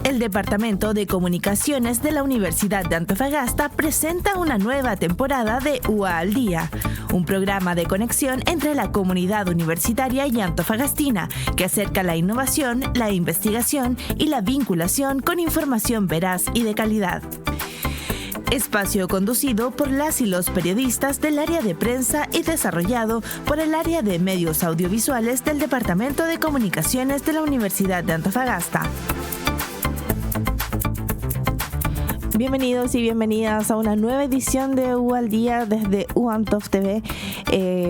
El Departamento de Comunicaciones de la Universidad de Antofagasta presenta una nueva temporada de UA al Día, un programa de conexión entre la comunidad universitaria y antofagastina que acerca la innovación, la investigación y la vinculación con información veraz y de calidad. Espacio conducido por las y los periodistas del área de prensa y desarrollado por el área de medios audiovisuales del Departamento de Comunicaciones de la Universidad de Antofagasta. Bienvenidos y bienvenidas a una nueva edición de UA al Día desde UAntof TV.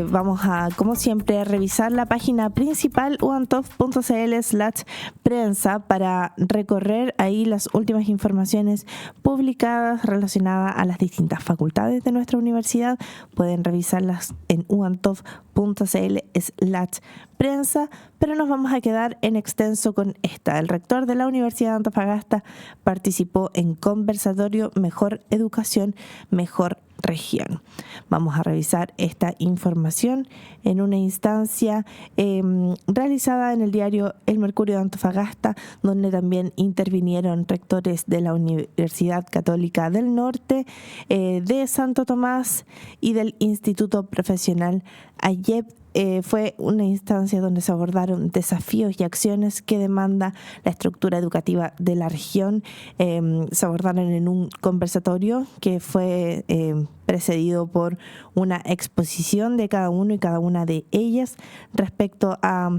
Vamos a, como siempre, a revisar la página principal uantof.cl/prensa para recorrer ahí las últimas informaciones publicadas relacionadas a las distintas facultades de nuestra universidad. Pueden revisarlas en uantof.cl/prensa, pero nos vamos a quedar en extenso con esta. El rector de la Universidad de Antofagasta participó en conversatorio Mejor Educación, Mejor Región. Vamos a revisar esta información en una instancia realizada en el diario El Mercurio de Antofagasta, donde también intervinieron rectores de la Universidad Católica del Norte, de Santo Tomás y del Instituto Profesional AYEP. Fue una instancia donde se abordaron desafíos y acciones que demanda la estructura educativa de la región. Se abordaron en un conversatorio que fue precedido por una exposición de cada uno y cada una de ellas respecto a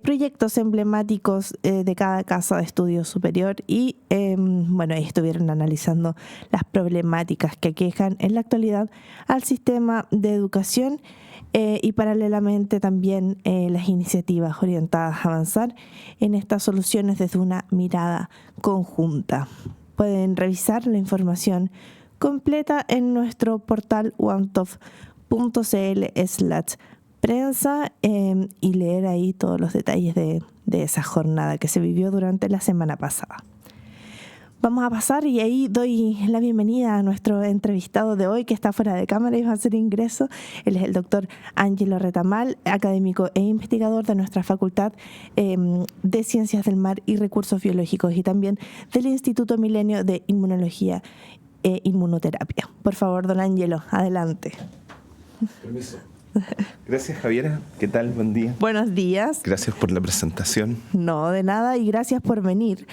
proyectos emblemáticos de cada casa de estudio superior y estuvieron analizando las problemáticas que aquejan en la actualidad al sistema de educación y paralelamente también las iniciativas orientadas a avanzar en estas soluciones desde una mirada conjunta. Pueden revisar la información completa en nuestro portal uantof.cl/prensa y leer ahí todos los detalles de esa jornada que se vivió durante la semana pasada. Vamos a pasar y ahí doy la bienvenida a nuestro entrevistado de hoy que está fuera de cámara y va a hacer ingreso. Él es el doctor Ángelo Retamal, académico e investigador de nuestra Facultad de Ciencias del Mar y Recursos Biológicos y también del Instituto Milenio de Inmunología e Inmunoterapia. Por favor, don Ángelo, adelante. Permiso. Gracias, Javiera. ¿Qué tal? Buen día. Buenos días. Gracias por la presentación. No, de nada, y gracias por venir.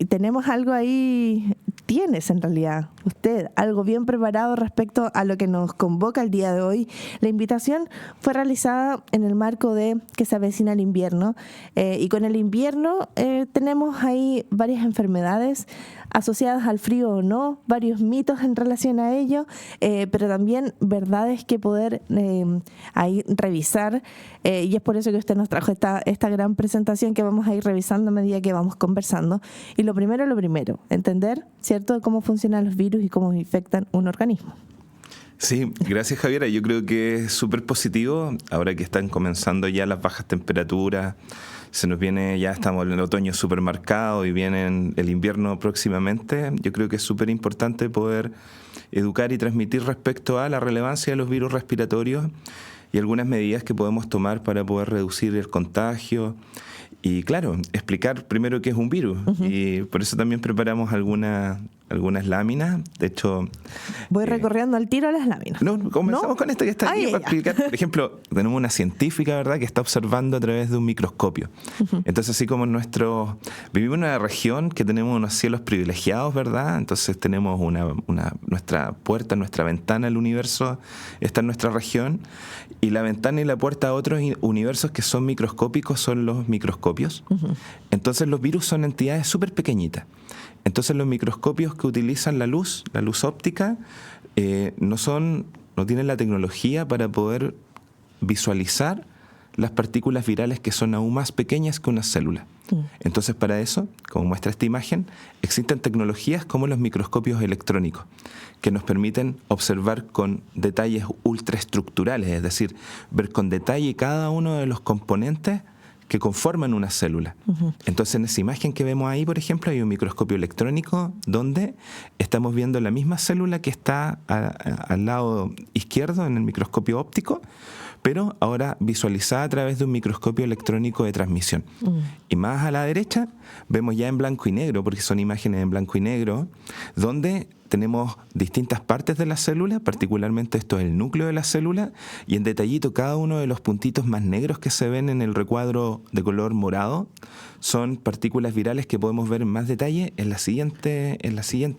Tenemos algo ahí, tienes en realidad, usted, algo bien preparado respecto a lo que nos convoca el día de hoy. La invitación fue realizada en el marco de que se avecina el invierno, y con el invierno tenemos ahí varias enfermedades asociadas al frío o no, varios mitos en relación a ello, pero también verdades que poder ahí revisar, y es por eso que usted nos trajo esta gran presentación que vamos a ir revisando a medida que vamos conversando. Y lo primero, entender, ¿cierto?, cómo funcionan los virus y cómo infectan un organismo. Sí, gracias, Javiera. Yo creo que es súper positivo ahora que están comenzando ya las bajas temperaturas. Se nos viene, ya estamos en el otoño súper marcado y viene el invierno próximamente. Yo creo que es súper importante poder educar y transmitir respecto a la relevancia de los virus respiratorios y algunas medidas que podemos tomar para poder reducir el contagio. Y claro, explicar primero qué es un virus. Uh-huh. Y por eso también preparamos algunas láminas. De hecho, voy recorriendo al tiro las láminas. No, comenzamos con esto que está aquí para explicar. Por ejemplo, tenemos una científica, ¿verdad?, que está observando a través de un microscopio. Uh-huh. Entonces, así como vivimos en una región que tenemos unos cielos privilegiados, ¿verdad? Entonces tenemos nuestra puerta, nuestra ventana al universo está en nuestra región, y la ventana y la puerta a otros universos que son microscópicos son los microscopios. Uh-huh. Entonces los virus son entidades súper pequeñitas. Entonces los microscopios que utilizan la luz óptica, no tienen la tecnología para poder visualizar las partículas virales que son aún más pequeñas que una célula. Entonces, para eso, como muestra esta imagen, existen tecnologías como los microscopios electrónicos, que nos permiten observar con detalles ultraestructurales, es decir, ver con detalle cada uno de los componentes que conforman una célula. Uh-huh. Entonces, en esa imagen que vemos ahí, por ejemplo, hay un microscopio electrónico donde estamos viendo la misma célula que está al lado izquierdo en el microscopio óptico, pero ahora visualizada a través de un microscopio electrónico de transmisión. Y más a la derecha vemos ya en blanco y negro, porque son imágenes en blanco y negro, donde tenemos distintas partes de la célula, particularmente esto es el núcleo de la célula, y en detallito cada uno de los puntitos más negros que se ven en el recuadro de color morado son partículas virales que podemos ver en más detalle en la siguiente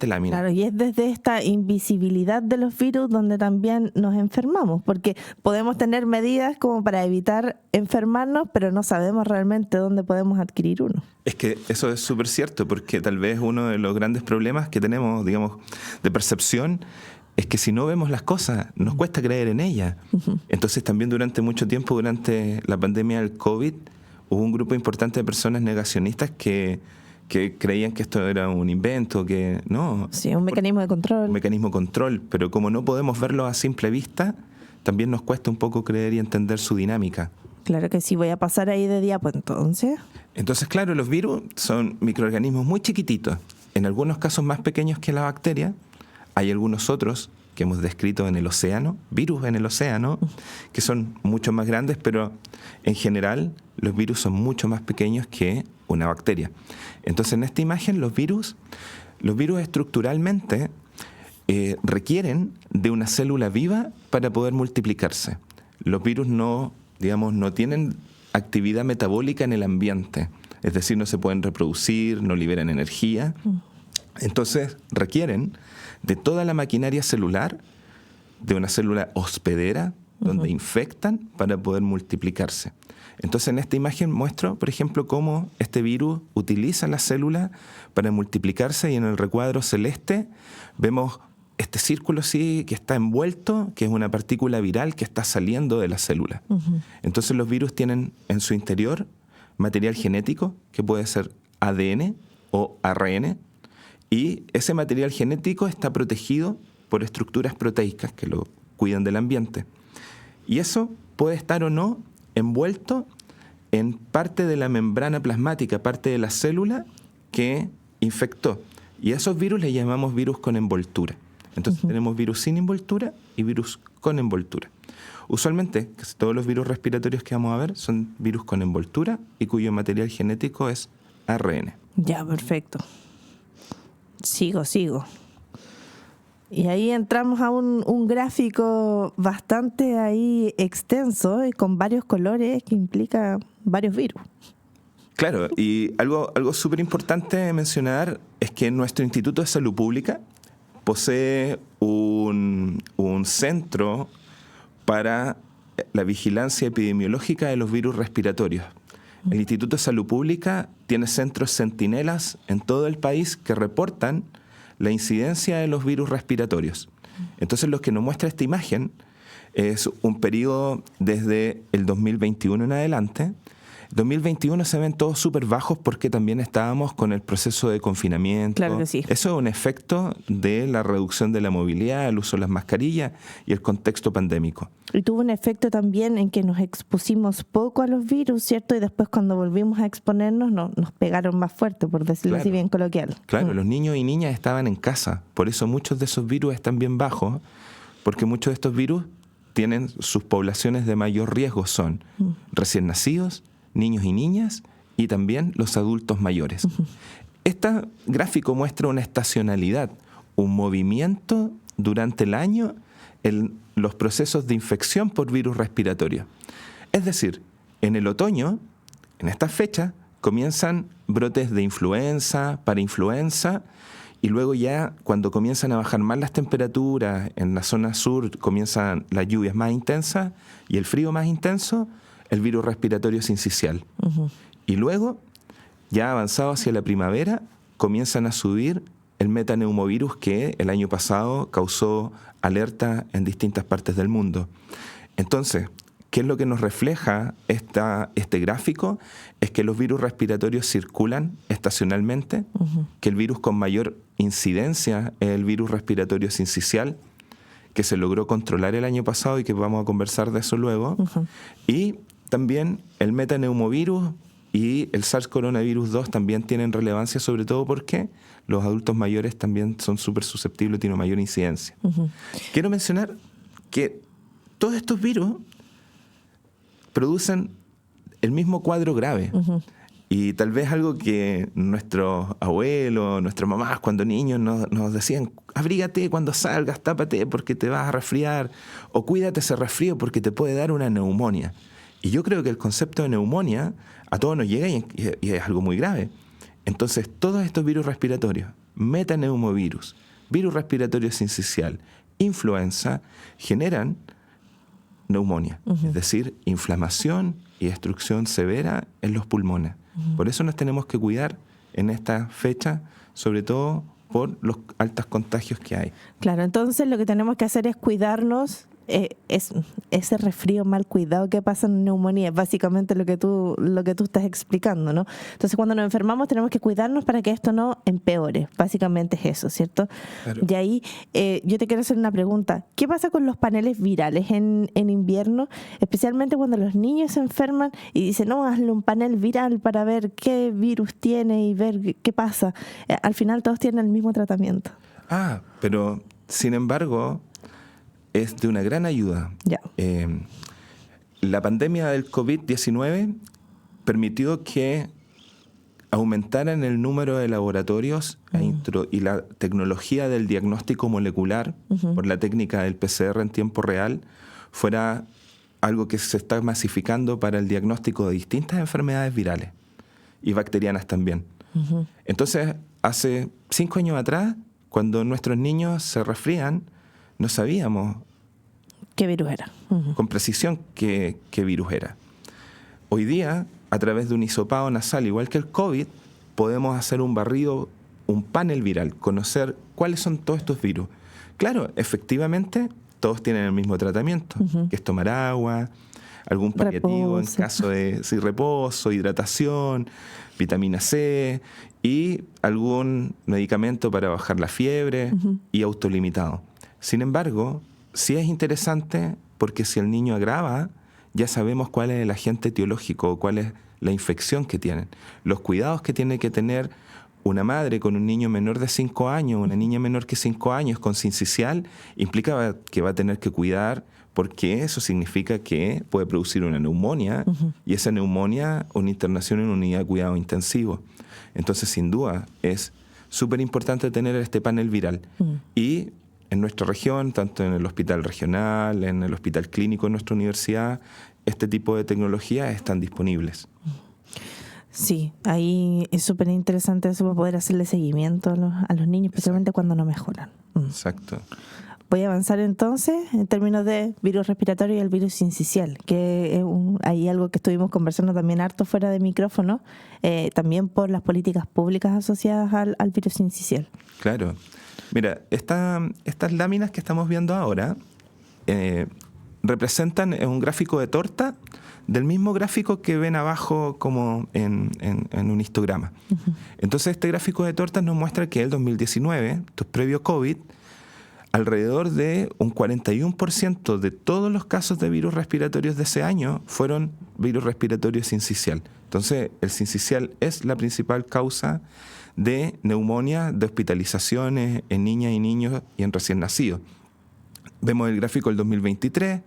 lámina. Claro, y es desde esta invisibilidad de los virus donde también nos enfermamos, porque podemos tener medidas como para evitar enfermarnos, pero no sabemos realmente dónde podemos adquirir uno. Es que eso es súper cierto, porque tal vez uno de los grandes problemas que tenemos, digamos, de percepción, es que si no vemos las cosas, nos cuesta creer en ellas. Entonces también durante mucho tiempo, durante la pandemia del COVID, hubo un grupo importante de personas negacionistas que creían que esto era un invento, que no. Sí, un mecanismo de control. Un mecanismo de control, pero como no podemos verlo a simple vista, también nos cuesta un poco creer y entender su dinámica. Claro que sí, voy a pasar ahí de diapo entonces. Entonces, claro, los virus son microorganismos muy chiquititos, en algunos casos más pequeños que la bacteria. Hay algunos otros que hemos descrito en el océano, virus en el océano, que son mucho más grandes, pero en general los virus son mucho más pequeños que una bacteria. Entonces, en esta imagen, los virus estructuralmente requieren de una célula viva para poder multiplicarse. Los virus no tienen actividad metabólica en el ambiente, es decir, no se pueden reproducir, no liberan energía. Entonces requieren de toda la maquinaria celular, de una célula hospedera, donde infectan para poder multiplicarse. Entonces en esta imagen muestro, por ejemplo, cómo este virus utiliza la célula para multiplicarse, y en el recuadro celeste vemos este círculo sí que está envuelto, que es una partícula viral que está saliendo de la célula. Entonces los virus tienen en su interior material genético, que puede ser ADN o ARN, y ese material genético está protegido por estructuras proteicas que lo cuidan del ambiente. Y eso puede estar o no envuelto en parte de la membrana plasmática, parte de la célula que infectó. Y a esos virus le llamamos virus con envoltura. Entonces tenemos virus sin envoltura y virus con envoltura. Usualmente, casi todos los virus respiratorios que vamos a ver son virus con envoltura y cuyo material genético es ARN. Ya, perfecto. Sigo. Y ahí entramos a un gráfico bastante ahí extenso y con varios colores que implica varios virus. Claro, y algo súper importante mencionar es que nuestro Instituto de Salud Pública posee un centro para la vigilancia epidemiológica de los virus respiratorios. El Instituto de Salud Pública tiene centros centinelas en todo el país que reportan la incidencia de los virus respiratorios. Entonces, lo que nos muestra esta imagen es un periodo desde el 2021 en adelante. 2021 se ven todos súper bajos porque también estábamos con el proceso de confinamiento. Claro que sí. Eso es un efecto de la reducción de la movilidad, el uso de las mascarillas y el contexto pandémico. Y tuvo un efecto también en que nos expusimos poco a los virus, ¿cierto? Y después cuando volvimos a exponernos nos pegaron más fuerte, por decirlo así bien coloquial. Claro, los niños y niñas estaban en casa. Por eso muchos de esos virus están bien bajos, porque muchos de estos virus tienen sus poblaciones de mayor riesgo. Son recién nacidos, niños y niñas, y también los adultos mayores. Este gráfico muestra una estacionalidad, un movimiento durante el año en los procesos de infección por virus respiratorio. Es decir, en el otoño, en estas fechas, comienzan brotes de influenza, parainfluenza, y luego ya cuando comienzan a bajar más las temperaturas, en la zona sur comienzan las lluvias más intensas y el frío más intenso, el virus respiratorio sincicial. Y luego, ya avanzado hacia la primavera, comienzan a subir el metaneumovirus que el año pasado causó alerta en distintas partes del mundo. Entonces, ¿qué es lo que nos refleja este gráfico? Es que los virus respiratorios circulan estacionalmente, que el virus con mayor incidencia es el virus respiratorio sincicial, que se logró controlar el año pasado y que vamos a conversar de eso luego, y también el metaneumovirus y el SARS-CoV-2 también tienen relevancia, sobre todo porque los adultos mayores también son súper susceptibles y tienen mayor incidencia. Quiero mencionar que todos estos virus producen el mismo cuadro grave. Y tal vez algo que nuestros abuelos, nuestras mamás cuando niños nos decían: abrígate cuando salgas, tápate porque te vas a resfriar, o cuídate ese resfrío porque te puede dar una neumonía. Y yo creo que el concepto de neumonía a todos nos llega y es algo muy grave. Entonces, todos estos virus respiratorios, metaneumovirus, virus respiratorio sincicial, influenza, generan neumonía, es decir, inflamación y destrucción severa en los pulmones. Por eso nos tenemos que cuidar en esta fecha, sobre todo por los altos contagios que hay. Claro, entonces lo que tenemos que hacer es cuidarnos. Es ese resfrío mal cuidado que pasa en neumonía, es básicamente lo que tú estás explicando, ¿no? Entonces, cuando nos enfermamos tenemos que cuidarnos para que esto no empeore. Básicamente es eso, ¿cierto? Claro. Y ahí yo te quiero hacer una pregunta. ¿Qué pasa con los paneles virales en invierno? Especialmente cuando los niños se enferman y dicen: no, hazle un panel viral para ver qué virus tiene y ver qué pasa. Al final todos tienen el mismo tratamiento. Pero sin embargo es de una gran ayuda. La pandemia del COVID-19 permitió que aumentaran el número de laboratorios y la tecnología del diagnóstico molecular por la técnica del PCR en tiempo real fuera algo que se está masificando para el diagnóstico de distintas enfermedades virales y bacterianas también. Entonces, hace 5 años atrás, cuando nuestros niños se resfrían, no sabíamos qué virus era. Con precisión qué virus era. Hoy día, a través de un hisopado nasal, igual que el COVID, podemos hacer un barrido, un panel viral, conocer cuáles son todos estos virus. Claro, efectivamente, todos tienen el mismo tratamiento, que es tomar agua, algún paliativo en caso de reposo, hidratación, vitamina C y algún medicamento para bajar la fiebre y autolimitado. Sin embargo, sí es interesante porque si el niño agrava, ya sabemos cuál es el agente etiológico, cuál es la infección que tienen. Los cuidados que tiene que tener una madre con un niño menor de 5 años, una niña menor que 5 años con sincicial, implica que va a tener que cuidar porque eso significa que puede producir una neumonía y esa neumonía una internación en una unidad de cuidado intensivo. Entonces, sin duda, es súper importante tener este panel viral. Y en nuestra región, tanto en el hospital regional, en el hospital clínico de nuestra universidad, este tipo de tecnologías están disponibles. Sí, ahí es súper interesante eso para poder hacerle seguimiento a los niños, especialmente cuando no mejoran. Exacto. Voy a avanzar entonces en términos de virus respiratorio y el virus sincicial, que es hay algo que estuvimos conversando también harto fuera de micrófono, también por las políticas públicas asociadas al virus sincicial. Claro. Mira, estas láminas que estamos viendo ahora representan un gráfico de torta del mismo gráfico que ven abajo como en un histograma. Entonces, este gráfico de torta nos muestra que el 2019, previo COVID, alrededor de un 41% de todos los casos de virus respiratorios de ese año fueron virus respiratorios sincicial. Entonces, el sincicial es la principal causa de neumonía, de hospitalizaciones en niñas y niños y en recién nacidos. Vemos el gráfico del 2023,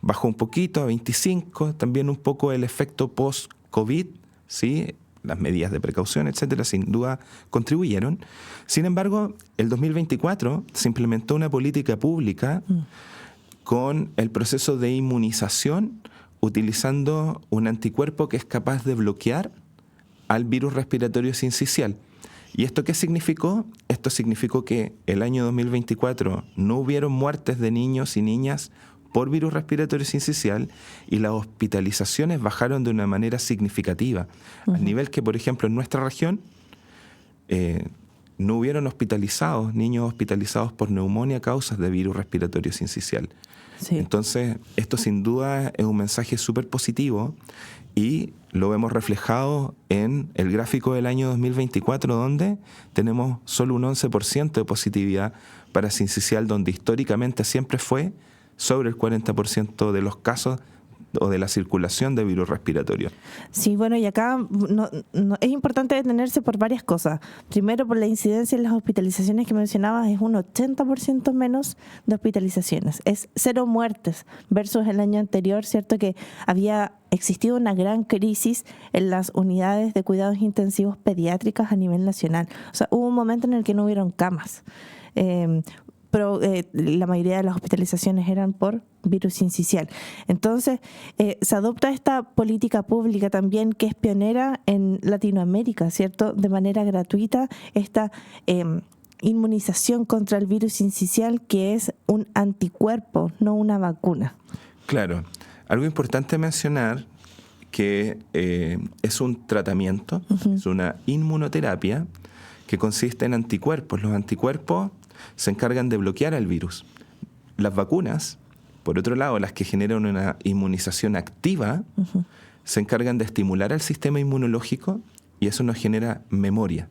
bajó un poquito a 25, también un poco el efecto post-COVID, ¿sí? Las medidas de precaución, etcétera, sin duda contribuyeron. Sin embargo, el 2024 se implementó una política pública con el proceso de inmunización utilizando un anticuerpo que es capaz de bloquear al virus respiratorio sincicial. ¿Y esto qué significó? Esto significó que el año 2024 no hubieron muertes de niños y niñas por virus respiratorio sincicial y las hospitalizaciones bajaron de una manera significativa. Al nivel que, por ejemplo, en nuestra región no hubieron niños hospitalizados por neumonía a causas de virus respiratorio sincicial. Sí. Entonces, esto sin duda es un mensaje súper positivo y lo vemos reflejado en el gráfico del año 2024, donde tenemos solo un 11% de positividad para sincicial, donde históricamente siempre fue sobre el 40% de los casos o de la circulación de virus respiratorio. Sí, bueno, y acá es importante detenerse por varias cosas. Primero, por la incidencia en las hospitalizaciones que mencionabas, es un 80% menos de hospitalizaciones. Es 0 muertes versus el año anterior, ¿cierto? Que había existido una gran crisis en las unidades de cuidados intensivos pediátricas a nivel nacional. O sea, hubo un momento en el que no hubieron camas. Pero la mayoría de las hospitalizaciones eran por virus sincicial. Entonces, se adopta esta política pública también que es pionera en Latinoamérica, ¿cierto? De manera gratuita, esta inmunización contra el virus sincicial, que es un anticuerpo, no una vacuna. Claro. Algo importante mencionar que es un tratamiento, es una inmunoterapia que consiste en anticuerpos. Los anticuerpos se encargan de bloquear al virus. Las vacunas, por otro lado, las que generan una inmunización activa, se encargan de estimular al sistema inmunológico y eso nos genera memoria.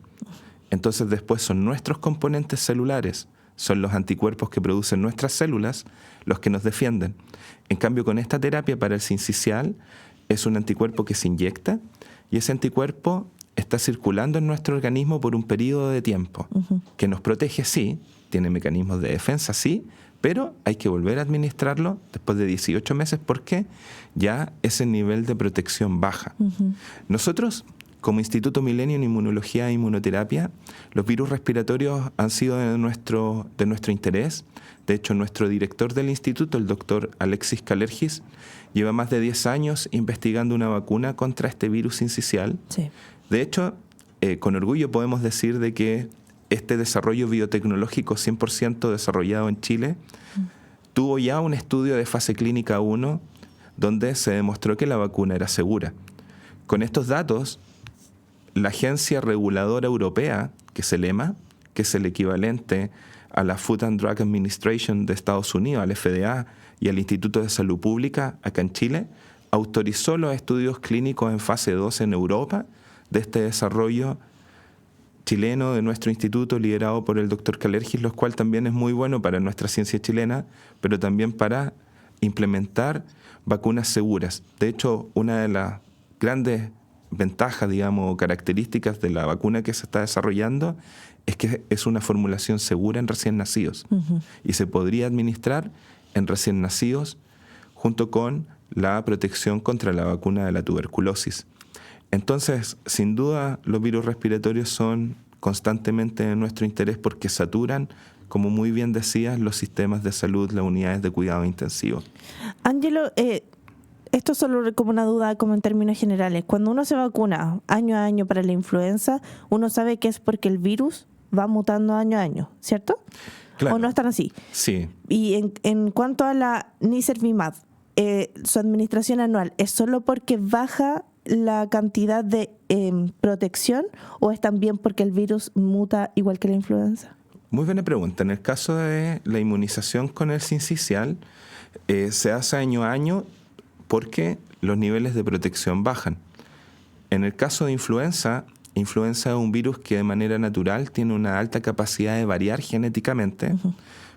Entonces después son nuestros componentes celulares, son los anticuerpos que producen nuestras células los que nos defienden. En cambio, con esta terapia para el sincicial es un anticuerpo que se inyecta y ese anticuerpo está circulando en nuestro organismo por un periodo de tiempo que nos protege, sí, tiene mecanismos de defensa, sí, pero hay que volver a administrarlo después de 18 meses porque ya ese nivel de protección baja. Nosotros, como Instituto Milenio en Inmunología e Inmunoterapia, los virus respiratorios han sido de nuestro interés. De hecho, nuestro director del instituto, el doctor Alexis Kalergis, lleva más de 10 años investigando una vacuna contra este virus sincicial. Sí. De hecho, con orgullo podemos decir de que este desarrollo biotecnológico 100% desarrollado en Chile tuvo ya un estudio de fase clínica 1 donde se demostró que la vacuna era segura. Con estos datos, la Agencia Reguladora Europea, que es el EMA, que es el equivalente a la Food and Drug Administration de Estados Unidos, al FDA y al Instituto de Salud Pública acá en Chile, autorizó los estudios clínicos en fase 2 en Europa de este desarrollo chileno de nuestro instituto liderado por el doctor Kalergis, lo cual también es muy bueno para nuestra ciencia chilena, pero también para implementar vacunas seguras. De hecho, una de las grandes ventajas, digamos, o características de la vacuna que se está desarrollando es que es una formulación segura en recién nacidos y se podría administrar en recién nacidos junto con la protección contra la vacuna de la tuberculosis. Entonces, sin duda, los virus respiratorios son constantemente de nuestro interés porque saturan, como muy bien decías, los sistemas de salud, las unidades de cuidado intensivo. Ángelo, esto solo como una duda, como en términos generales. Cuando uno se vacuna año a año para la influenza, uno sabe que es porque el virus va mutando año a año, ¿cierto? Claro. ¿O no están así? Sí. Y en cuanto a la Nirsevimab, su administración anual, ¿es solo porque baja la cantidad de protección o es también porque el virus muta igual que la influenza? Muy buena pregunta. En el caso de la inmunización con el sincicial, se hace año a año porque los niveles de protección bajan. En el caso de influenza es un virus que de manera natural tiene una alta capacidad de variar genéticamente.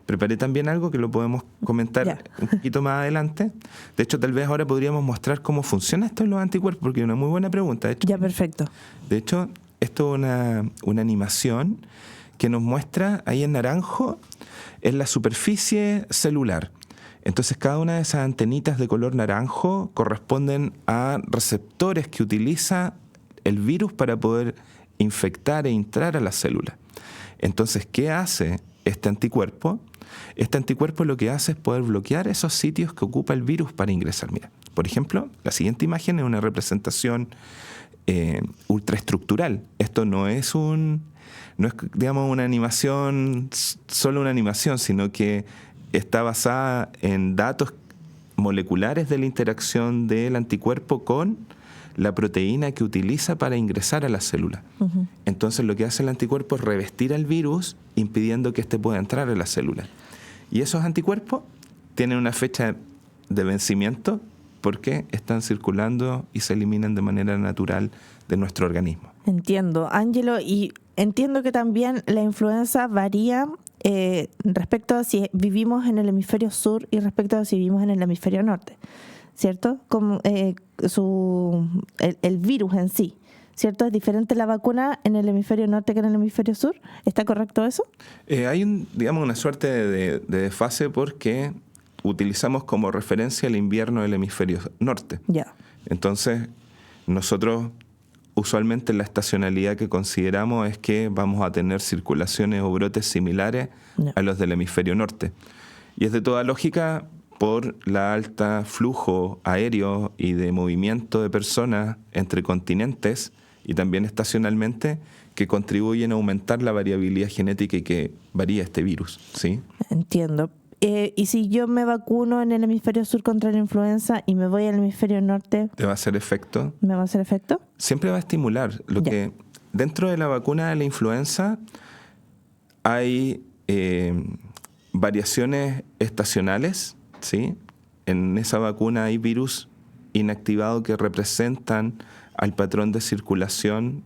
Preparé también algo que lo podemos comentar un poquito más adelante. De hecho, tal vez ahora podríamos mostrar cómo funciona esto en los anticuerpos, porque es una muy buena pregunta. De hecho, ya, perfecto. De hecho, esto es una animación que nos muestra ahí en naranjo en la superficie celular. Entonces, cada una de esas antenitas de color naranjo corresponden a receptores que utiliza el virus para poder infectar e entrar a la célula. Entonces, ¿qué hace este anticuerpo? Este anticuerpo lo que hace es poder bloquear esos sitios que ocupa el virus para ingresar. Mira, por ejemplo, la siguiente imagen es una representación ultraestructural. Esto no es digamos, una animación, solo una animación, sino que está basada en datos moleculares de la interacción del anticuerpo con la proteína que utiliza para ingresar a la célula. Entonces lo que hace el anticuerpo es revestir al virus impidiendo que éste pueda entrar a la célula. Y esos anticuerpos tienen una fecha de vencimiento porque están circulando y se eliminan de manera natural de nuestro organismo. Entiendo, Ángelo, y entiendo que también la influenza varía respecto a si vivimos en el hemisferio sur y respecto a si vivimos en el hemisferio norte. ¿cierto? Como, el virus en sí, ¿cierto? ¿Es diferente la vacuna en el hemisferio norte que en el hemisferio sur? ¿Está correcto eso? Hay una suerte de desfase porque utilizamos como referencia el invierno del hemisferio norte. Ya. Entonces, nosotros usualmente la estacionalidad que consideramos es que vamos a tener circulaciones o brotes similares a los del hemisferio norte. Y es de toda lógica por la alta flujo aéreo y de movimiento de personas entre continentes y también estacionalmente que contribuyen a aumentar la variabilidad genética y que varía este virus, ¿sí? Entiendo. ¿Y si yo me vacuno en el hemisferio sur contra la influenza y me voy al hemisferio norte? ¿Te va a hacer efecto? ¿Me va a hacer efecto? Siempre va a estimular. Que dentro de la vacuna de la influenza hay variaciones estacionales, ¿sí? En esa vacuna hay virus inactivados que representan al patrón de circulación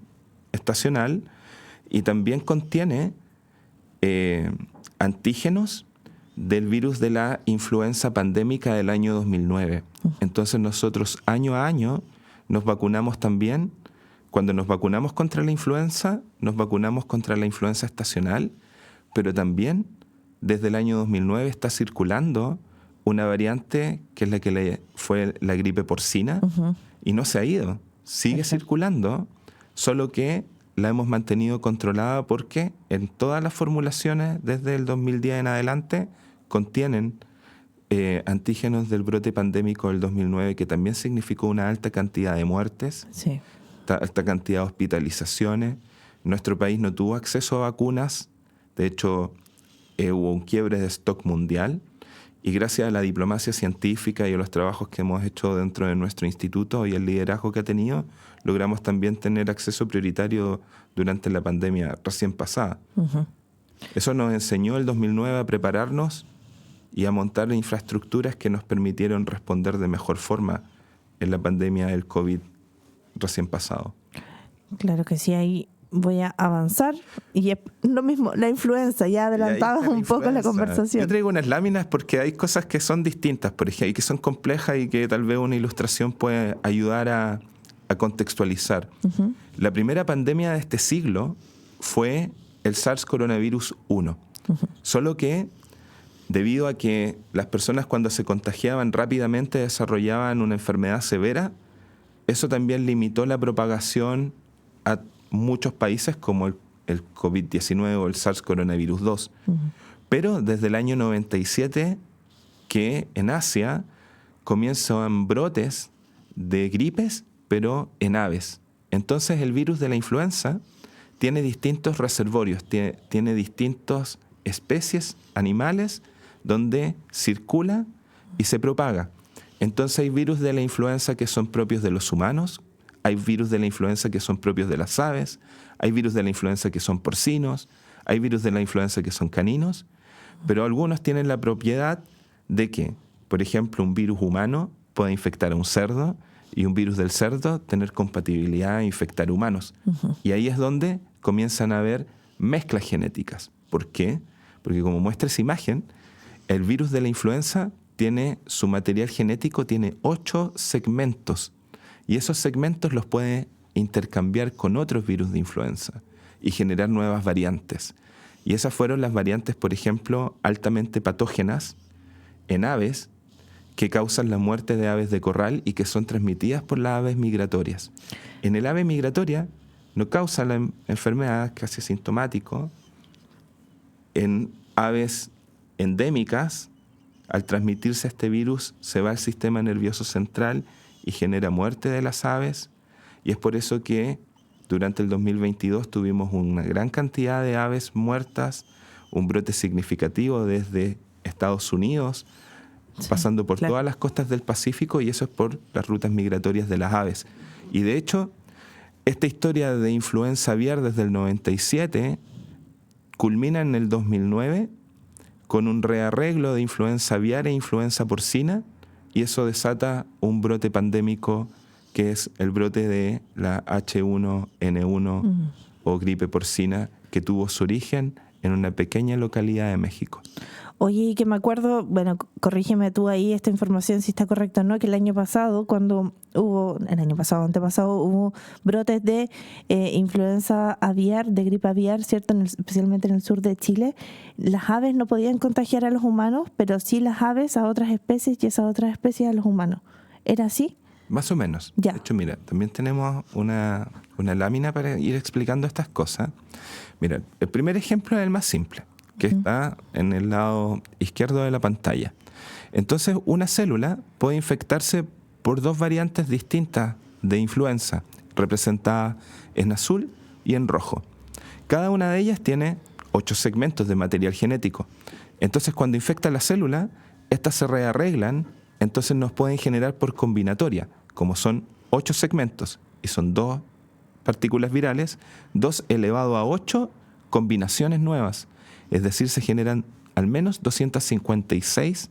estacional y también contiene antígenos del virus de la influenza pandémica del año 2009. Entonces nosotros año a año nos vacunamos también. Cuando nos vacunamos contra la influenza, nos vacunamos contra la influenza estacional, pero también desde el año 2009 está circulando una variante que es la que fue la gripe porcina y no se ha ido. Sigue circulando, solo que la hemos mantenido controlada porque en todas las formulaciones desde el 2010 en adelante contienen antígenos del brote pandémico del 2009 que también significó una alta cantidad de muertes, alta cantidad de hospitalizaciones. Nuestro país no tuvo acceso a vacunas, de hecho hubo un quiebre de stock mundial y gracias a la diplomacia científica y a los trabajos que hemos hecho dentro de nuestro instituto y el liderazgo que ha tenido, logramos también tener acceso prioritario durante la pandemia recién pasada. Eso nos enseñó el 2009 a prepararnos y a montar infraestructuras que nos permitieron responder de mejor forma en la pandemia del COVID recién pasado. Claro que sí, ahí voy a avanzar. Y es lo mismo, la influenza, ya adelantaba un poco la conversación. Yo traigo unas láminas porque hay cosas que son distintas, por ejemplo, y que son complejas y que tal vez una ilustración puede ayudar a contextualizar. La primera pandemia de este siglo fue el SARS coronavirus 1. Solo que debido a que las personas cuando se contagiaban rápidamente desarrollaban una enfermedad severa, eso también limitó la propagación a muchos países como el COVID-19 o el SARS coronavirus 2. Pero desde el año 97 que en Asia comienzan brotes de gripes, pero en aves. Entonces el virus de la influenza tiene distintos reservorios, tiene distintas especies animales donde circula y se propaga. Entonces hay virus de la influenza que son propios de los humanos, hay virus de la influenza que son propios de las aves, hay virus de la influenza que son porcinos, hay virus de la influenza que son caninos, pero algunos tienen la propiedad de que, por ejemplo, un virus humano puede infectar a un cerdo y un virus del cerdo tener compatibilidad a infectar humanos. Y ahí es donde comienzan a haber mezclas genéticas. ¿Por qué? Porque como muestra esa imagen, el virus de la influenza tiene su material genético, tiene 8 segmentos. Y esos segmentos los puede intercambiar con otros virus de influenza y generar nuevas variantes. Y esas fueron las variantes, por ejemplo, altamente patógenas en aves que causan la muerte de aves de corral y que son transmitidas por las aves migratorias. En el ave migratoria no causa la enfermedad, casi asintomático. En aves endémicas, al transmitirse este virus, se va al sistema nervioso central y genera muerte de las aves. Y es por eso que durante el 2022 tuvimos una gran cantidad de aves muertas, un brote significativo desde Estados Unidos, pasando por todas las costas del Pacífico, y eso es por las rutas migratorias de las aves. Y de hecho, esta historia de influenza aviar desde el 97 culmina en el 2009 con un rearreglo de influenza aviar e influenza porcina, y eso desata un brote pandémico que es el brote de la H1N1 o gripe porcina, que tuvo su origen en una pequeña localidad de México. Oye, y que me acuerdo, bueno, corrígeme tú ahí esta información si está correcta o no, que el año pasado, antepasado, hubo brotes de influenza aviar, de gripe aviar, ¿cierto? Especialmente en el sur de Chile. Las aves no podían contagiar a los humanos, pero sí las aves a otras especies y esas otras especies a los humanos. ¿Era así? Más o menos. Ya. De hecho, mira, también tenemos una lámina para ir explicando estas cosas. Mira, el primer ejemplo es el más simple, que está en el lado izquierdo de la pantalla. Entonces, una célula puede infectarse por 2 variantes distintas de influenza, representadas en azul y en rojo. Cada una de ellas tiene 8 segmentos de material genético. Entonces, cuando infecta la célula, estas se rearreglan, entonces nos pueden generar por combinatoria, como son 8 segmentos y son 2 partículas virales, 2 elevado a 8 combinaciones nuevas. Es decir, se generan al menos 256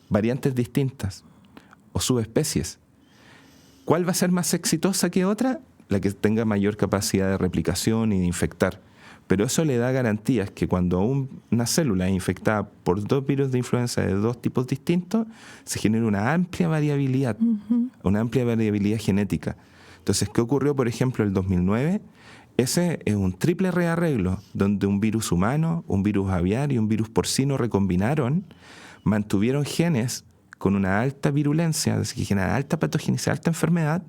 variantes distintas o subespecies. ¿Cuál va a ser más exitosa que otra? La que tenga mayor capacidad de replicación y de infectar. Pero eso le da garantías que cuando una célula es infectada por 2 virus de influenza de 2 tipos distintos, se genera una amplia variabilidad, una amplia variabilidad genética. Entonces, ¿qué ocurrió, por ejemplo, en el 2009? Ese es un triple rearreglo, donde un virus humano, un virus aviar y un virus porcino recombinaron, mantuvieron genes con una alta virulencia, es decir, que generan alta patogenicidad, alta enfermedad,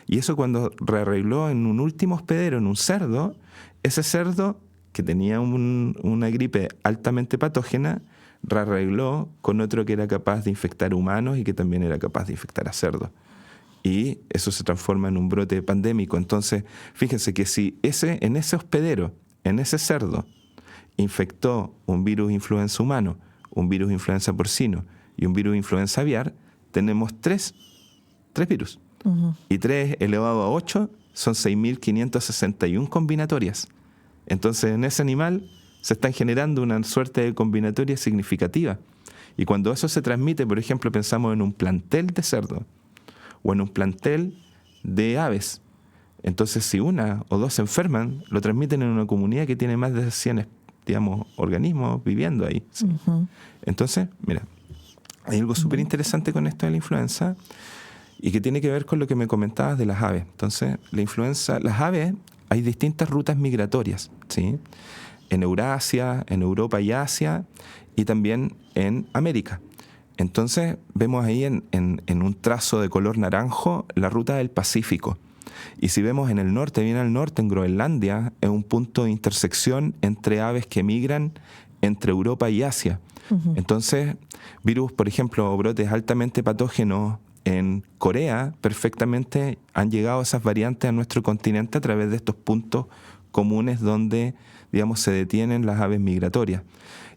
y eso cuando rearregló en un último hospedero, en un cerdo, ese cerdo que tenía una gripe altamente patógena, rearregló con otro que era capaz de infectar humanos y que también era capaz de infectar a cerdos. Y eso se transforma en un brote pandémico. Entonces, fíjense que si en ese hospedero, en ese cerdo, infectó un virus influenza humano, un virus influenza porcino y un virus influenza aviar, tenemos tres virus. Y 3 elevado a 8 son 6.561 combinatorias. Entonces, en ese animal se están generando una suerte de combinatoria significativa. Y cuando eso se transmite, por ejemplo, pensamos en un plantel de cerdo o en un plantel de aves. Entonces, si 1 o 2 se enferman, lo transmiten en una comunidad que tiene más de 100, organismos viviendo ahí. ¿Sí? Entonces, mira, hay algo súper interesante con esto de la influenza y que tiene que ver con lo que me comentabas de las aves. Entonces, las aves, hay distintas rutas migratorias, ¿sí? En Eurasia, en Europa y Asia, y también en América. Entonces, vemos ahí en un trazo de color naranjo la ruta del Pacífico. Y si vemos en el norte, bien al norte, en Groenlandia, es un punto de intersección entre aves que migran entre Europa y Asia. Entonces, virus, por ejemplo, o brotes altamente patógenos en Corea, perfectamente han llegado esas variantes a nuestro continente a través de estos puntos comunes donde, se detienen las aves migratorias.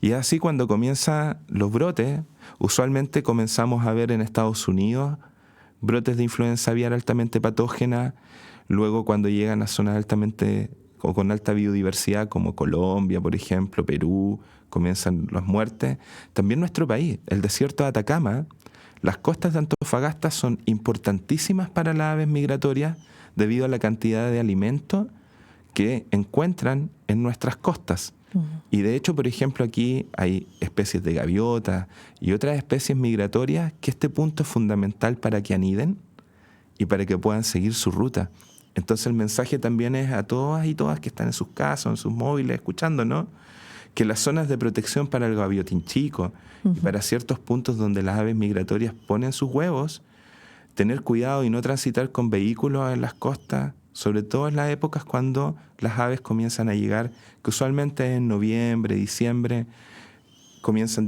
Y así cuando comienzan los brotes, usualmente comenzamos a ver en Estados Unidos brotes de influenza aviar altamente patógena, luego cuando llegan a zonas altamente o con alta biodiversidad como Colombia, por ejemplo, Perú, comienzan las muertes. También nuestro país, el desierto de Atacama, las costas de Antofagasta son importantísimas para las aves migratorias debido a la cantidad de alimentos que encuentran en nuestras costas. Y de hecho, por ejemplo, aquí hay especies de gaviotas y otras especies migratorias que este punto es fundamental para que aniden y para que puedan seguir su ruta. Entonces el mensaje también es a todas y todas que están en sus casas, en sus móviles, escuchándonos, que las zonas de protección para el gaviotín chico y para ciertos puntos donde las aves migratorias ponen sus huevos, tener cuidado y no transitar con vehículos en las costas, sobre todo en las épocas cuando las aves comienzan a llegar, que usualmente en noviembre, diciembre, comienzan,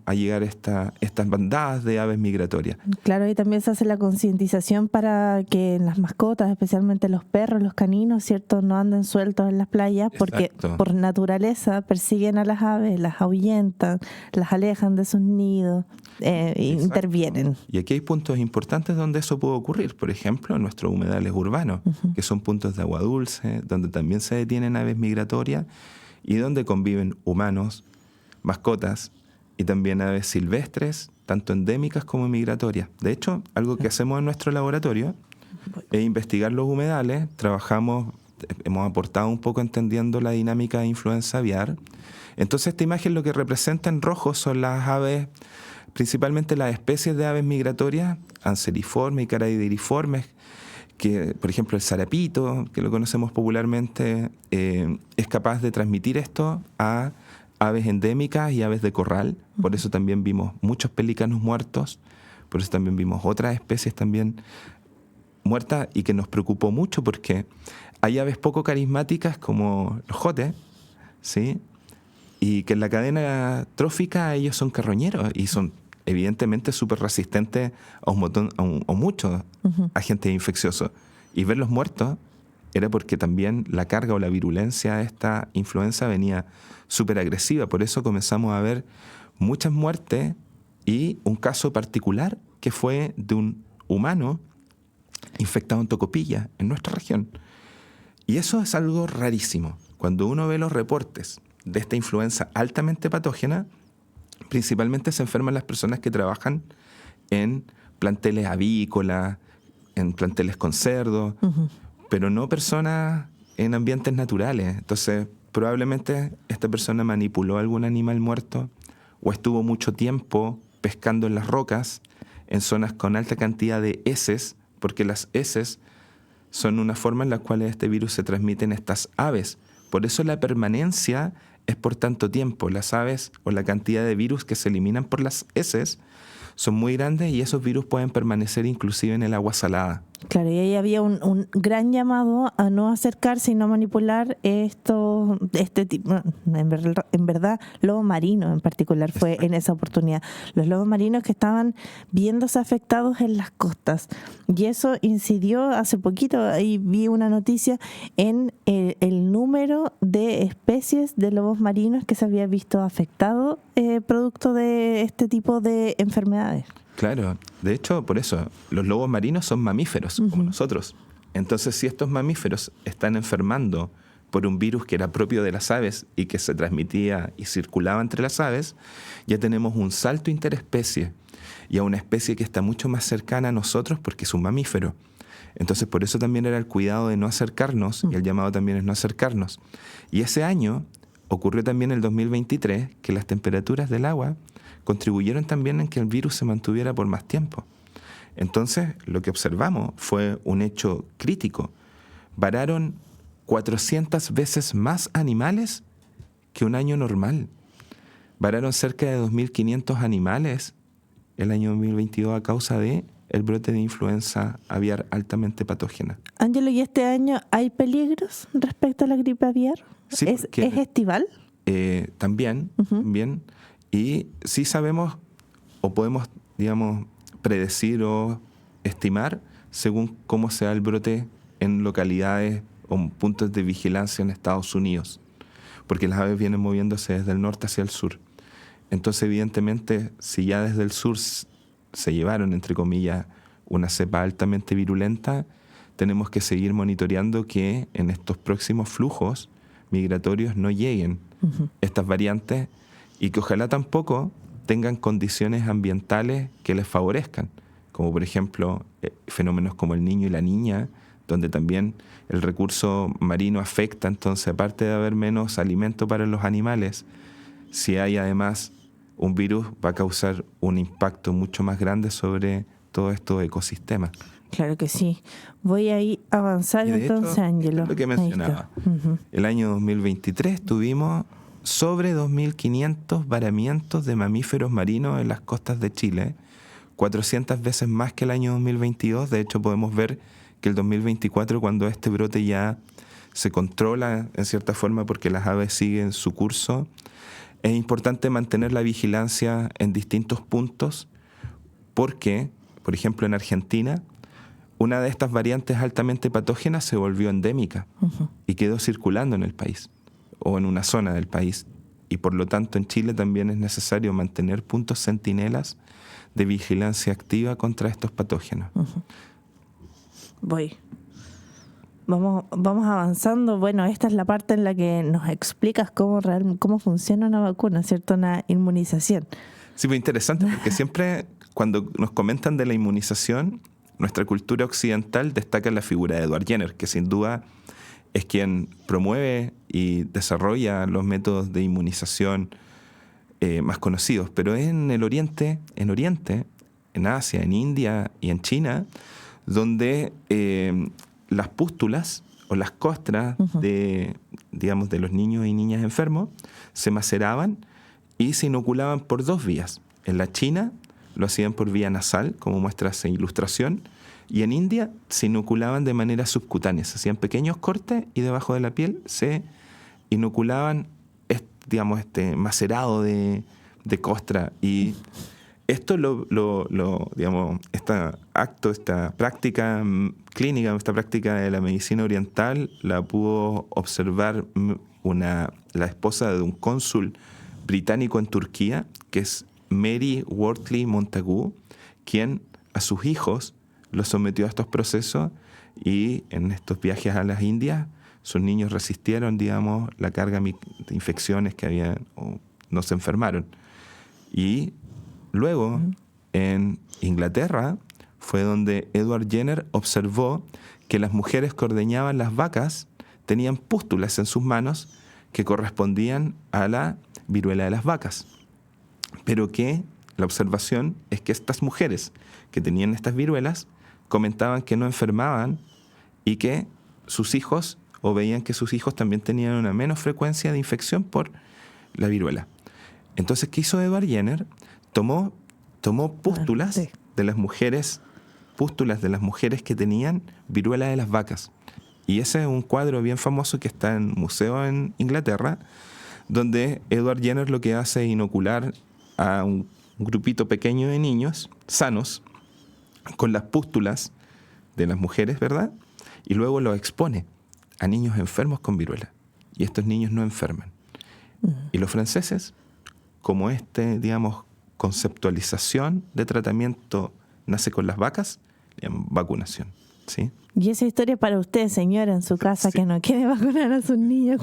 a llegar estas bandadas de aves migratorias. Claro, y también se hace la concientización para que las mascotas, especialmente los perros, los caninos, ¿cierto?, no anden sueltos en las playas. Porque por naturaleza persiguen a las aves, las ahuyentan, las alejan de sus nidos, intervienen. Y aquí hay puntos importantes donde eso puede ocurrir. Por ejemplo, en nuestros humedales urbanos, que son puntos de agua dulce, donde también se detienen aves migratorias y donde conviven humanos, mascotas y también aves silvestres, tanto endémicas como migratorias. De hecho, algo que hacemos en nuestro laboratorio es investigar los humedales. Trabajamos hemos aportado un poco entendiendo la dinámica de influenza aviar. Entonces esta imagen lo que representa en rojo son las aves, principalmente las especies de aves migratorias, anseriformes y caradiriformes, que por ejemplo el sarapito, que lo conocemos popularmente, es capaz de transmitir esto a aves endémicas y aves de corral. Por eso también vimos muchos pelícanos muertos, por eso también vimos otras especies también muertas, y que nos preocupó mucho porque hay aves poco carismáticas como los jotes, ¿sí? Y que en la cadena trófica ellos son carroñeros y son evidentemente súper resistentes a muchos agentes infecciosos. Y verlos muertos era porque también la carga o la virulencia de esta influenza venía súper agresiva. Por eso comenzamos a ver muchas muertes, y un caso particular que fue de un humano infectado en tocopilla en nuestra región. Y eso es algo rarísimo. Cuando uno ve los reportes de esta influenza altamente patógena, principalmente se enferman las personas que trabajan en planteles avícolas, en planteles con cerdos, pero no personas en ambientes naturales. Entonces, probablemente esta persona manipuló algún animal muerto o estuvo mucho tiempo pescando en las rocas, en zonas con alta cantidad de heces, porque las heces son una forma en la cual este virus se transmite en estas aves. Por eso la permanencia es por tanto tiempo. Las aves, o la cantidad de virus que se eliminan por las heces, son muy grandes, y esos virus pueden permanecer inclusive en el agua salada. Claro, y ahí había un gran llamado a no acercarse y no manipular este tipo, en verdad, lobos marinos en particular fue en esa oportunidad. Los lobos marinos que estaban viéndose afectados en las costas. Y eso incidió hace poquito, ahí vi una noticia en el número de especies de lobos marinos que se había visto afectado producto de este tipo de enfermedades. Claro, de hecho, por eso, los lobos marinos son mamíferos, como nosotros. Entonces, si estos mamíferos están enfermando por un virus que era propio de las aves y que se transmitía y circulaba entre las aves, ya tenemos un salto interespecie y a una especie que está mucho más cercana a nosotros porque es un mamífero. Entonces, por eso también era el cuidado de no acercarnos, y el llamado también es no acercarnos. Y ese año ocurrió también el 2023 que las temperaturas del agua contribuyeron también en que el virus se mantuviera por más tiempo. Entonces, lo que observamos fue un hecho crítico. Vararon 400 veces más animales que un año normal. Vararon cerca de 2.500 animales el año 2022 a causa de el brote de influenza aviar altamente patógena. Ángelo, ¿y este año hay peligros respecto a la gripe aviar? Sí, ¿Es estival? También. Y sí sabemos o podemos, digamos, predecir o estimar según cómo sea el brote en localidades o puntos de vigilancia en Estados Unidos, porque las aves vienen moviéndose desde el norte hacia el sur. Entonces, evidentemente, si ya desde el sur se llevaron, entre comillas, una cepa altamente virulenta, tenemos que seguir monitoreando que en estos próximos flujos migratorios no lleguen estas variantes, y que ojalá tampoco tengan condiciones ambientales que les favorezcan, como por ejemplo fenómenos como el Niño y la Niña, donde también el recurso marino afecta. Entonces, aparte de haber menos alimento para los animales, si hay además un virus, va a causar un impacto mucho más grande sobre todos estos ecosistemas. Claro que sí. Voy a ir a avanzar entonces, Ángelo. Lo que mencionaba. El año 2023 tuvimos sobre 2.500 varamientos de mamíferos marinos en las costas de Chile, 400 veces más que el año 2022. De hecho, podemos ver que el 2024, cuando este brote ya se controla en cierta forma porque las aves siguen su curso, es importante mantener la vigilancia en distintos puntos porque, por ejemplo, en Argentina, una de estas variantes altamente patógenas se volvió endémica y quedó circulando en el país o en una zona del país. Y por lo tanto en Chile también es necesario mantener puntos centinelas de vigilancia activa contra estos patógenos. Vamos avanzando. Bueno, esta es la parte en la que nos explicas cómo funciona una vacuna, ¿cierto? Una inmunización. Sí, muy interesante, porque siempre cuando nos comentan de la inmunización, nuestra cultura occidental destaca la figura de Edward Jenner, que sin duda es quien promueve y desarrolla los métodos de inmunización más conocidos. Pero es en Oriente, en Asia, en India y en China, donde las pústulas o las costras de los niños y niñas enfermos se maceraban y se inoculaban por 2 vías. En la China lo hacían por vía nasal, como muestra esa ilustración, y en India se inoculaban de manera subcutánea. Se hacían pequeños cortes y debajo de la piel se inoculaban este macerado de costra. Y esto esta práctica clínica, esta práctica de la medicina oriental, la pudo observar la esposa de un cónsul británico en Turquía, que es Mary Wortley Montagu, quien a sus hijos los sometió a estos procesos, y en estos viajes a las Indias sus niños resistieron, la carga de infecciones que habían, o no se enfermaron. Y luego, en Inglaterra, fue donde Edward Jenner observó que las mujeres que ordeñaban las vacas tenían pústulas en sus manos que correspondían a la viruela de las vacas. Pero que la observación es que estas mujeres que tenían estas viruelas comentaban que no enfermaban y que sus hijos, o veían que sus hijos también tenían una menos frecuencia de infección por la viruela. Entonces, ¿qué hizo Edward Jenner? Tomó pústulas de las mujeres que tenían viruela de las vacas. Y ese es un cuadro bien famoso que está en un museo en Inglaterra, donde Edward Jenner lo que hace es inocular a un grupito pequeño de niños sanos con las pústulas de las mujeres, ¿verdad? Y luego lo expone a niños enfermos con viruela. Y estos niños no enferman. Y los franceses, como conceptualización de tratamiento nace con las vacas, le llaman vacunación, ¿sí? Y esa historia para usted, señora, en su casa, sí, que no quiere vacunar a sus niños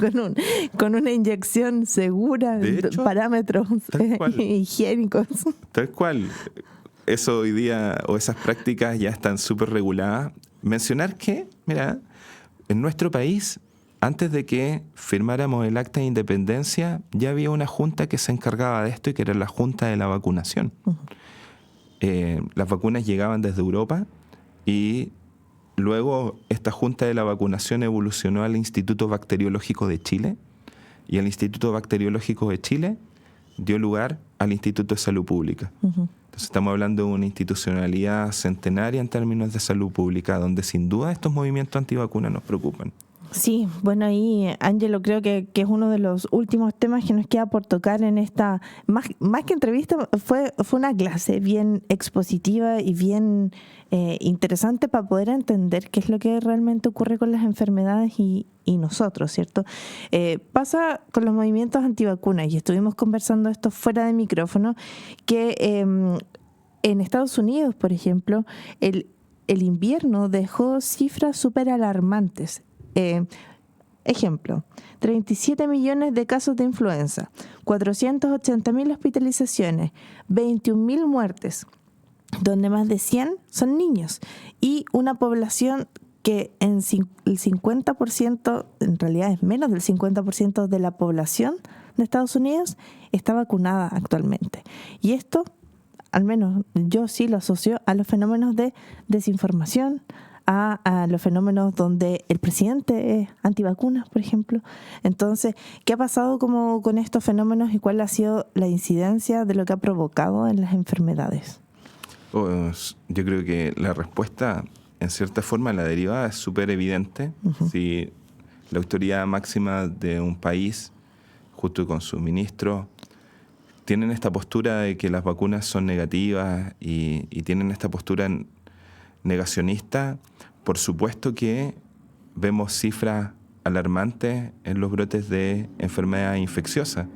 con una inyección segura, de hecho, parámetros higiénicos. Tal cual. Eso hoy día, o esas prácticas ya están súper reguladas. Mencionar que, mira, en nuestro país, antes de que firmáramos el Acta de Independencia, ya había una junta que se encargaba de esto, y que era la Junta de la Vacunación. Las vacunas llegaban desde Europa, y luego esta Junta de la Vacunación evolucionó al Instituto Bacteriológico de Chile, y el Instituto Bacteriológico de Chile dio lugar al Instituto de Salud Pública. Entonces estamos hablando de una institucionalidad centenaria en términos de salud pública, donde sin duda estos movimientos antivacunas nos preocupan. Sí, bueno, ahí, Ángelo, creo que es uno de los últimos temas que nos queda por tocar en esta, más que entrevista, fue una clase bien expositiva y bien interesante para poder entender qué es lo que realmente ocurre con las enfermedades y nosotros, ¿cierto? Pasa con los movimientos antivacunas, y estuvimos conversando esto fuera de micrófono, que en Estados Unidos, por ejemplo, el invierno dejó cifras súper alarmantes. Ejemplo, 37 millones de casos de influenza, 480.000 hospitalizaciones, 21.000 muertes, donde más de 100 son niños, y una población que el 50%, en realidad es menos del 50% de la población de Estados Unidos está vacunada actualmente. Y esto, al menos yo sí lo asocio a los fenómenos de desinformación, a los fenómenos donde el presidente es antivacunas, por ejemplo. Entonces, ¿qué ha pasado con estos fenómenos y cuál ha sido la incidencia de lo que ha provocado en las enfermedades? Yo creo que la respuesta, en cierta forma, la derivada es súper evidente. Si la autoridad máxima de un país, junto con su ministro, tienen esta postura de que las vacunas son negativas y tienen esta postura negacionista, por supuesto que vemos cifras alarmantes en los brotes de enfermedades infecciosas,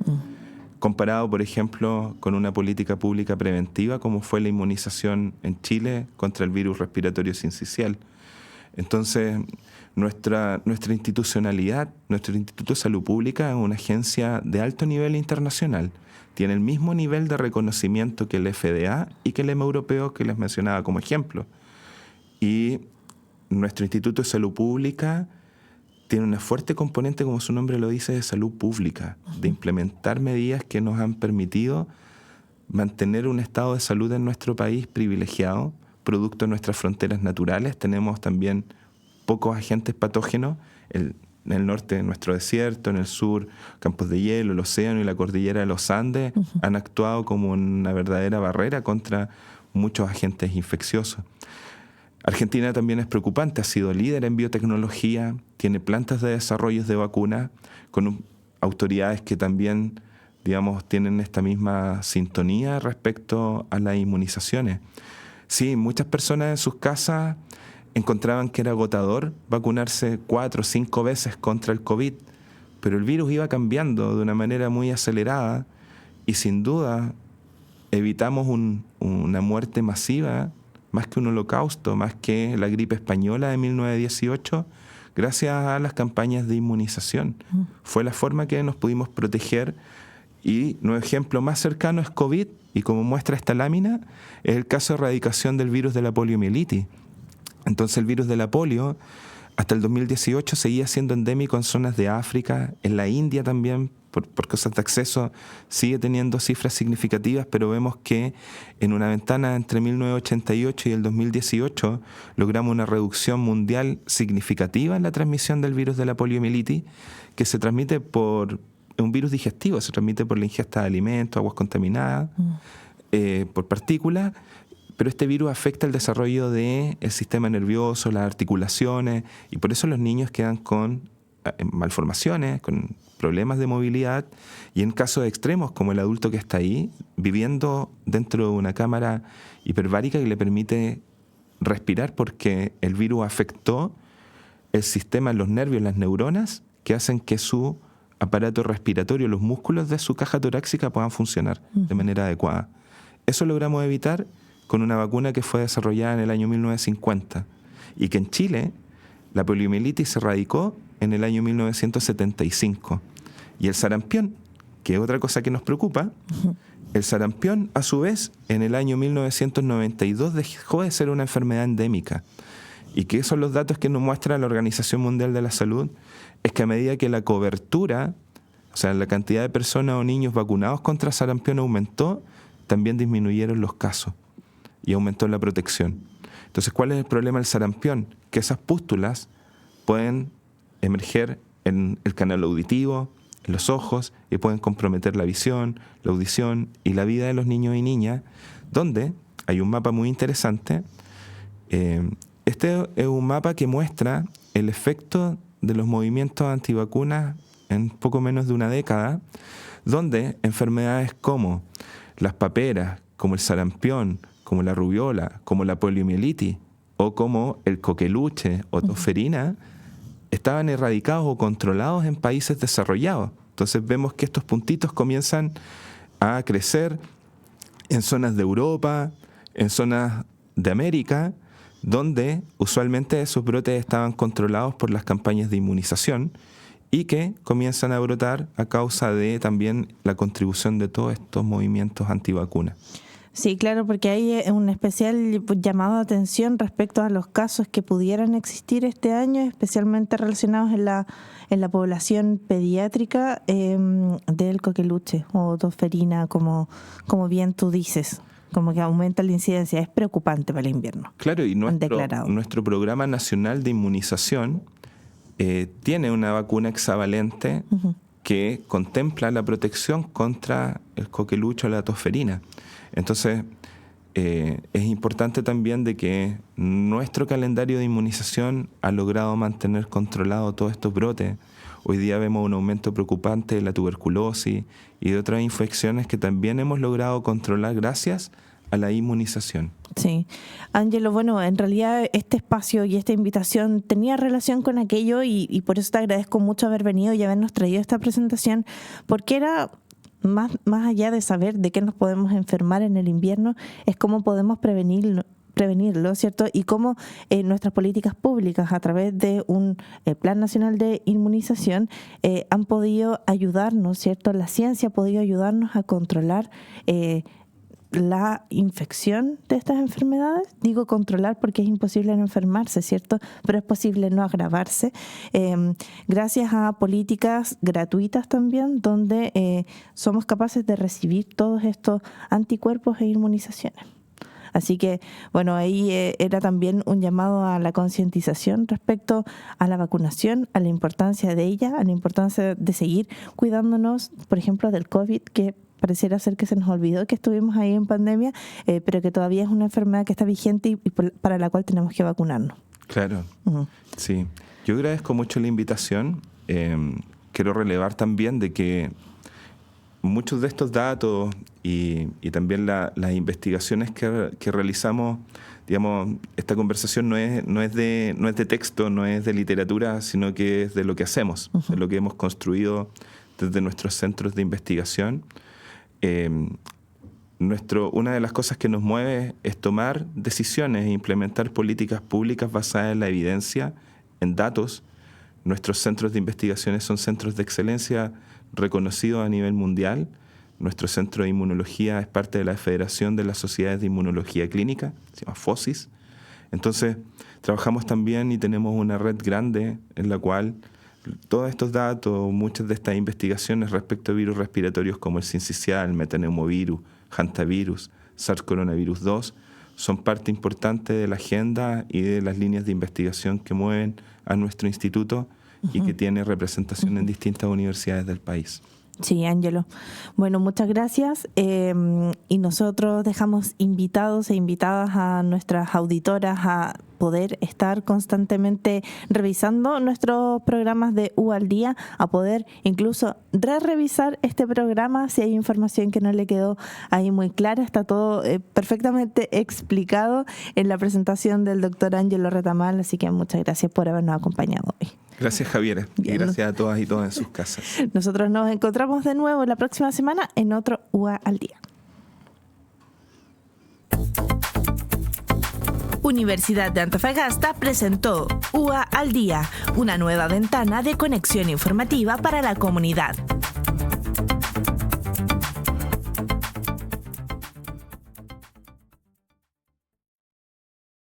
comparado, por ejemplo, con una política pública preventiva como fue la inmunización en Chile contra el virus respiratorio sincicial. Entonces, nuestra institucionalidad, nuestro Instituto de Salud Pública es una agencia de alto nivel internacional. Tiene el mismo nivel de reconocimiento que el FDA y que el EMA europeo, que les mencionaba como ejemplo. Y nuestro Instituto de Salud Pública tiene una fuerte componente, como su nombre lo dice, de salud pública, de implementar medidas que nos han permitido mantener un estado de salud en nuestro país privilegiado, producto de nuestras fronteras naturales. Tenemos también pocos agentes patógenos, en el norte nuestro desierto, en el sur campos de hielo, el océano y la cordillera de los Andes han actuado como una verdadera barrera contra muchos agentes infecciosos. Argentina también es preocupante, ha sido líder en biotecnología, tiene plantas de desarrollo de vacunas con autoridades que también, digamos, tienen esta misma sintonía respecto a las inmunizaciones. Sí, muchas personas en sus casas encontraban que era agotador vacunarse 4 o 5 veces contra el COVID, pero el virus iba cambiando de una manera muy acelerada y sin duda evitamos una muerte masiva, más que un holocausto, más que la gripe española de 1918, gracias a las campañas de inmunización. Fue la forma que nos pudimos proteger, y nuestro ejemplo más cercano es COVID, y como muestra esta lámina, es el caso de erradicación del virus de la poliomielitis. Entonces el virus de la polio, hasta el 2018, seguía siendo endémico en zonas de África, en la India también, por cosas de acceso, sigue teniendo cifras significativas, pero vemos que en una ventana entre 1988 y el 2018 logramos una reducción mundial significativa en la transmisión del virus de la poliomielitis, que se transmite por un virus digestivo, se transmite por la ingesta de alimentos, aguas contaminadas, por partículas, pero este virus afecta el desarrollo del sistema nervioso, las articulaciones, y por eso los niños quedan con malformaciones, con problemas de movilidad, y en casos extremos como el adulto que está ahí viviendo dentro de una cámara hiperbárica que le permite respirar porque el virus afectó el sistema, los nervios, las neuronas que hacen que su aparato respiratorio, los músculos de su caja torácica puedan funcionar de manera adecuada. Eso logramos evitar con una vacuna que fue desarrollada en el año 1950 y que en Chile la poliomielitis se erradicó en el año 1975. Y el sarampión, que es otra cosa que nos preocupa, el sarampión, a su vez, en el año 1992 dejó de ser una enfermedad endémica. Y que esos son los datos que nos muestra la Organización Mundial de la Salud, es que a medida que la cobertura, o sea, la cantidad de personas o niños vacunados contra sarampión aumentó, también disminuyeron los casos y aumentó la protección. Entonces, ¿cuál es el problema del sarampión? Que esas pústulas pueden emerger en el canal auditivo, en los ojos, y pueden comprometer la visión, la audición y la vida de los niños y niñas, donde hay un mapa muy interesante. Este es un mapa que muestra el efecto de los movimientos antivacunas en poco menos de una década, donde enfermedades como las paperas, como el sarampión, como la rubiola, como la poliomielitis o como el coqueluche o tosferina, estaban erradicados o controlados en países desarrollados. Entonces vemos que estos puntitos comienzan a crecer en zonas de Europa, en zonas de América, donde usualmente esos brotes estaban controlados por las campañas de inmunización y que comienzan a brotar a causa de también la contribución de todos estos movimientos antivacunas. Sí, claro, porque hay un especial llamado de atención respecto a los casos que pudieran existir este año, especialmente relacionados en la población pediátrica del coqueluche o tosferina, como bien tú dices, como que aumenta la incidencia. Es preocupante para el invierno. Claro, y nuestro programa nacional de inmunización tiene una vacuna hexavalente que contempla la protección contra el coqueluche o la tosferina. Entonces, es importante también de que nuestro calendario de inmunización ha logrado mantener controlado todos estos brotes. Hoy día vemos un aumento preocupante de la tuberculosis y de otras infecciones que también hemos logrado controlar gracias a la inmunización. Sí. Ángelo, bueno, en realidad este espacio y esta invitación tenía relación con aquello y por eso te agradezco mucho haber venido y habernos traído esta presentación, porque era más allá de saber de qué nos podemos enfermar en el invierno, es cómo podemos prevenirlo, ¿cierto? Y cómo nuestras políticas públicas a través de un Plan Nacional de Inmunización han podido ayudarnos, ¿cierto? La ciencia ha podido ayudarnos a controlar la infección de estas enfermedades. Digo controlar porque es imposible no enfermarse, ¿cierto? Pero es posible no agravarse, gracias a políticas gratuitas también, donde somos capaces de recibir todos estos anticuerpos e inmunizaciones. Así que, bueno, ahí era también un llamado a la concientización respecto a la vacunación, a la importancia de ella, a la importancia de seguir cuidándonos, por ejemplo, del COVID, que pareciera ser que se nos olvidó que estuvimos ahí en pandemia, pero que todavía es una enfermedad que está vigente y para la cual tenemos que vacunarnos. Claro, sí. Yo agradezco mucho la invitación. Quiero relevar también de que muchos de estos datos y también las investigaciones que realizamos, digamos, esta conversación no es de texto, no es de literatura, sino que es de lo que hacemos, de lo que hemos construido desde nuestros centros de investigación. Una de las cosas que nos mueve es tomar decisiones e implementar políticas públicas basadas en la evidencia, en datos. Nuestros centros de investigaciones son centros de excelencia reconocidos a nivel mundial. Nuestro centro de inmunología es parte de la Federación de las Sociedades de Inmunología Clínica, se llama FOSIS. Entonces, trabajamos también y tenemos una red grande en la cual todos estos datos, muchas de estas investigaciones respecto a virus respiratorios como el sincicial, metaneumovirus, hantavirus, SARS-CoV 2, son parte importante de la agenda y de las líneas de investigación que mueven a nuestro instituto y que tiene representación en distintas universidades del país. Sí, Ángelo. Bueno, muchas gracias. Y nosotros dejamos invitados e invitadas a nuestras auditoras a poder estar constantemente revisando nuestros programas de U al Día, a poder incluso revisar este programa si hay información que no le quedó ahí muy clara. Está todo perfectamente explicado en la presentación del doctor Ángelo Retamal, así que muchas gracias por habernos acompañado hoy. Gracias, Javier. Bien. Y gracias a todas y todos en sus casas. Nosotros nos encontramos de nuevo la próxima semana en otro UA al Día. Universidad de Antofagasta presentó UA al Día, una nueva ventana de conexión informativa para la comunidad.